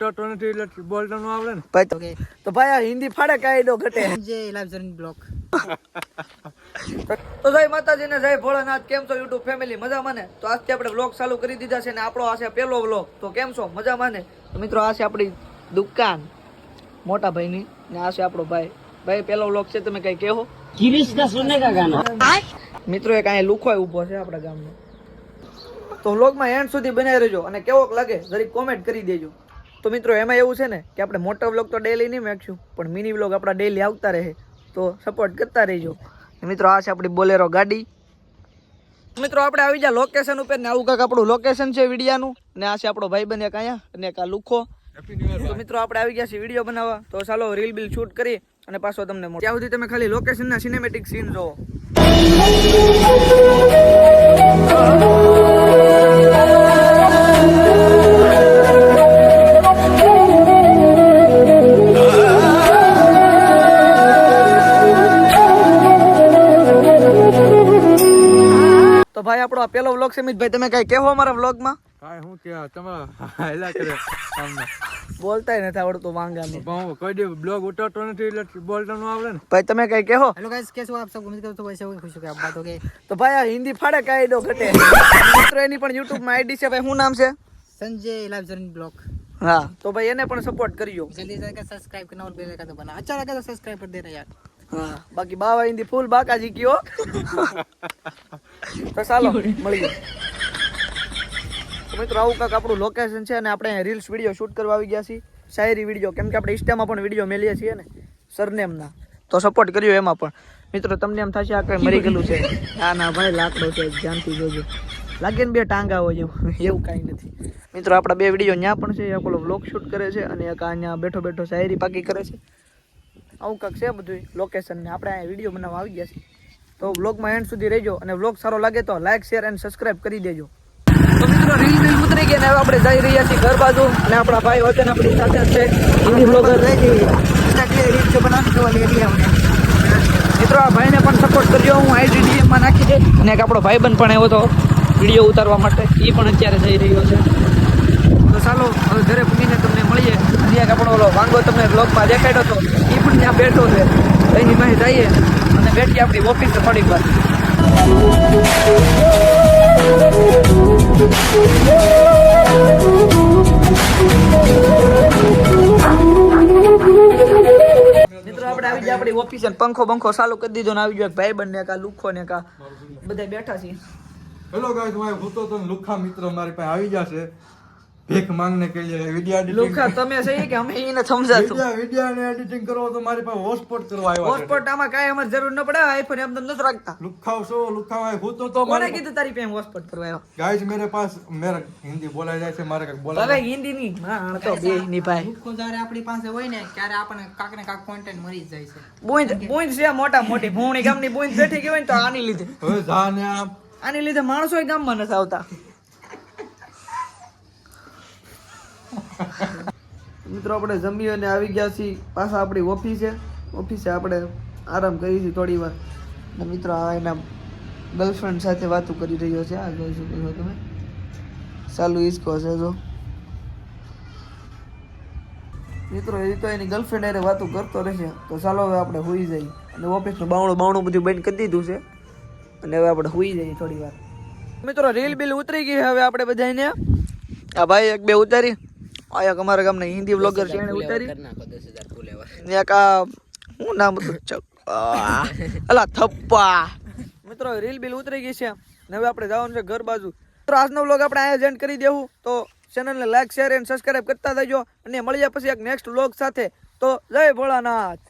ઉઠાતો નથી એટલે બોલતા ન આવડે ને ભાઈ તો ભાઈ આ હિન્દી ફાડે કાઈ નો ઘટે જે લાઈવ જર્ની બ્લોગ તો જય માતાજી ને જય ભોળાનાથ. કેમ છો યુટ્યુબ ફેમિલી? મજામાં ને? તો આજથી આપણે વ્લોગ ચાલુ કરી દીધા છે ને આપણો આ છે પહેલો વ્લોગ. તો કેમ છો? મજામાં ને? તો મિત્રો આ છે આપણી દુકાન મોટા ભાઈની ને આ છે આપણો ભાઈ. ભાઈ પહેલો વ્લોગ છે, તમે કઈ કહો? गिरीश का सुनने का गाना મિત્રો એક અહીંયા લુખો ઉભો છે આપણા ગામનો. તો વ્લોગમાં એન્ડ સુધી બનાવી રહેજો અને કેવોક લાગે જરીક કોમેન્ટ કરી દેજો. તો મિત્રો એમાં એવું છે ને કે આપણે મોટા વ્લોગ તો ડેલી નહીં મેકશું, પણ મિની વ્લોગ આપણા ડેલી આવતા રહે, તો સપોર્ટ કરતા રહેજો. મિત્રો આ છે આપણી બોલેરો ગાડી. મિત્રો આપણે આવી ગયા લોકેશન ઉપર ને આવું કાંક આપણું લોકેશન છે વિડિયાનું ને આ છે આપણો ભાઈબંધ એક અહીંયા અને એક આ લુખો. તો મિત્રો આપણે આવી ગયા છીએ વિડીયો બનાવવા, તો ચાલો રીલ બિલ શૂટ કરી અને પાછો તમને મળો. ત્યાં સુધી તમે ખાલી લોકેશનના સિનેમેટિક સીન જોવો. તો ભાઈ આપણો આ પહેલો વ્લોગ છે. મિતભાઈ તમે કઈ કહેવો અમારા વ્લોગમાં? કાંઈ હું કે તમે હાયલા કરે સામને બોલતાય નથી આવડતું વાંગાને. હું કોઈ દી બ્લોગ ઉઠાતો નથી એટલે બોલતા ન આવડે ને ભાઈ તમે કઈ કહો? हेलो गाइस, कैसे हो आप सब? उम्मीद करता हूं वैसे होंगे, खुश हो गए आप बातों के। તો ભાઈ આ હિન્દી ફાડે કાઈ નો ઘટે. મિત્રો એની પણ YouTube માં આઈડી છે ભાઈ, શું નામ છે? Sanjay live journey blog. હા તો ભાઈ એને પણ સપોર્ટ કરજો. जल्दी से जाकर सब्सक्राइब करना और बेल आइकन दबाना। अच्छा लगा तो सब्सक्राइब कर देना यार। હા બાકી બાવા હિન્દી ફૂલ બાકાજી કયો. તો ચાલો મળીએ. તો મિત્રો આવું કાંક આપણું લોકેશન છે અને આપણે રીલ્સ વિડીયો શૂટ કરવા આવી ગયા છીએ, શાયરી વિડીયો, કેમ કે આપણે ઇન્સ્ટામાં પણ વિડીયો મેલીએ છીએ ને સરનેમના, તો સપોર્ટ કર્યો એમાં પણ. મિત્રો તમને એમ થશે આ કઈ મરી ગયેલું છે. હા ના ભાઈ લાકડો છે, ધ્યાનથી જોજો. લાગે ને બે ટાંગા હોય એવું કાંઈ નથી. મિત્રો આપણા બે વિડીયો ત્યાં પણ છે, એક ઓલો વ્લોગ શૂટ કરે છે અને એક અહીંયા બેઠો બેઠો શાયરી પાકી કરે છે. આવું કાંક છે બધું લોકેશન ને આપણે અહીંયા વિડીયો બનાવવા આવી ગયા છીએ. તો વ્લોગમાં એન્ડ સુધી રહેજો અને વ્લોગ સારો લાગે તો લાઈક શેર અને સબસ્ક્રાઇબ કરી દેજો. તો મિત્રો રીલ બિલ ઉતરી ગયા ને હવે આપણે જઈ રહ્યા છીએ ઘર બાજુ અને આપણા ભાઈ વચ્ચે આપણી સાથે છે હિન્દી બ્લોગર મિત્રો. આ ભાઈને પણ સપોર્ટ કરજો, હું આઈડી ડીએમ માં નાખી દે. અને એક આપણો ભાઈબંધ પણ આવ્યો હતો વિડીયો ઉતારવા માટે, એ પણ અત્યારે જઈ રહ્યો છે. તો ચાલો હવે ઘરે પૂગીને તમને મળીએ. ત્યાં આપણો ઓલો વાંગો તમને બ્લોગમાં દેખાડ્યો હતો, એ પણ ત્યાં બેઠો છે. એની પાસે જઈએ અને બેઠીએ આપણી ઓફિસ થોડીક વાર. મિત્રો આપણે આવી ગયા આપણી ઓફિસ, પંખો બંખો ચાલુ કરી દીધો ને આવી ગયો ભાઈબંધ ને કા લુખો ને કા બધા બેઠા છીએ. હેલો ગાઈસ, હું તો લુખા મિત્ર મારી પાસે આવી જશે ભીખ માંગને કે लिए વિડિયો એડિટિંગ. લુખા તમે સહી કે અમે એને સમજાતું? વિડિયો ને એડિટિંગ કરો તો મારી પાસે હોટસ્પોટ કરવા આવ્યા છે. હોટસ્પોટ આમાં કાંઈ અમારે જરૂર ન પડે, આઈફોન એમ તો નથી રાખતા. લુખાવ છો લુખાવ હું તો કોને કીધું તારી પાસે હોટસ્પોટ કરવા આવ્યો? गाइस मेरे पास मेरा हिंदी बोला जाए છે મારે કઈક બોલા હવે હિન્દી ની હા તો બે ની ભાઈ દુઃખો જ્યારે આપણી પાસે હોય ને ત્યારે આપણને કાક ને કાક કોન્ટેન્ટ મળી જ જાય છે। બોઈન્દ છે મોટા મોટી ભૂણી ગામની બોઈન્દ બેઠી ગઈ હોય ને તો આની લીધે હવે જાને આમ આની લીધે માણસો ગામમાં નથી આવતા. મિત્રો આપણે જમી અને આવી ગયા છીએ પાછા આપણી ઓફિસે આપણે આરામ કરી છીએ થોડી વાર. અને મિત્રો આ એના ગર્લફ્રેન્ડ સાથે વાતો કરી રહ્યો છે. આ જોઈ શકો છો તમે, ચાલુ હિસકો છે જો. મિત્રો એ તો એની ગર્લફ્રેન્ડ હારે વાતો કરતો રહેશે. તો ચાલો હવે આપણે હુઈ જઈએ અને ઓફિસનું બાવણું બધું બંધ કરી દીધું છે અને હવે આપણે હુઈ જઈએ થોડી વાર. મિત્રો રીલ બિલ ઉતરી ગઈ, હવે આપણે બધાને આ ભાઈ એક બે ઉતારી. આ એક અમારા ગામના હિન્દી વ્લોગર છે એને ઉતારી. એક આ શું નામ હતું અલા થપ્પા. મિત્રો રીલ બિલ ઉતરી ગઈ છે ને હવે આપણે જવાનું છે ઘર બાજુ. તો આજનો વ્લોગ આપણે અહીંયા એન્ડ કરી દેવું. તો ચેનલને લાઈક શેર અને સબસ્ક્રાઇબ કરતા જજો અને મળીએ પછી એક નેક્સ્ટ વ્લોગ સાથે. તો જય ભોળાનાથ.